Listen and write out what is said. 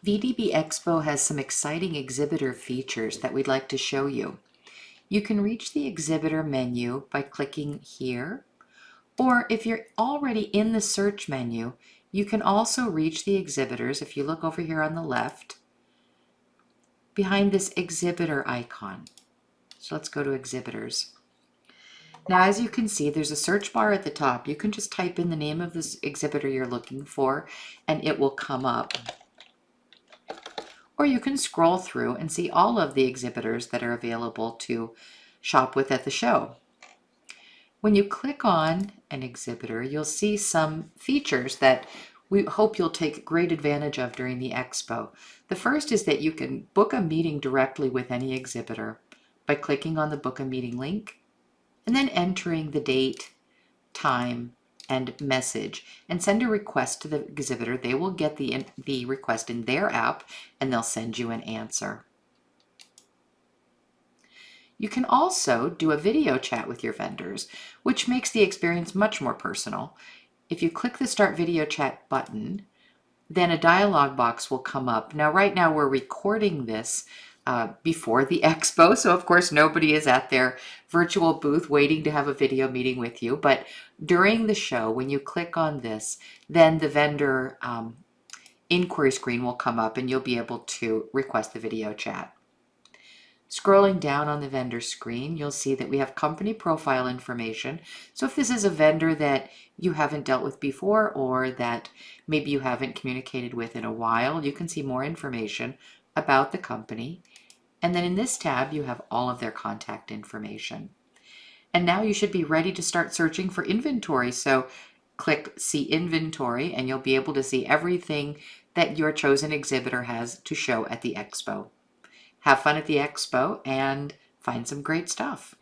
VDB Expo has some exciting exhibitor features that we'd like to show you. You can reach the exhibitor menu by clicking here, or if you're already in the search menu, you can also reach the exhibitors if you look over here on the left behind this exhibitor icon. So let's go to exhibitors. Now, as you can see, there's a search bar at the top. You can just type in the name of this exhibitor you're looking for and it will come up. Or you can scroll through and see all of the exhibitors that are available to shop with at the show. When you click on an exhibitor, you'll see some features that we hope you'll take great advantage of during the expo. The first is that you can book a meeting directly with any exhibitor by clicking on the book a meeting link and then entering the date, time, and message and send a request to the exhibitor. They will get the request in their app and they'll send you an answer. You can also do a video chat with your vendors, which makes the experience much more personal. If you click the Start Video Chat button, then a dialog box will come up. Now, right now we're recording this before the expo, so of course nobody is at their virtual booth waiting to have a video meeting with you, but during the show, when you click on this, then the vendor inquiry screen will come up and you'll be able to request the video chat. Scrolling down on the vendor screen, you'll see that we have company profile information. So if this is a vendor that you haven't dealt with before or that maybe you haven't communicated with in a while, you can see more information about the company. And then in this tab, you have all of their contact information. And now you should be ready to start searching for inventory. So click See Inventory and you'll be able to see everything that your chosen exhibitor has to show at the expo. Have fun at the expo and find some great stuff.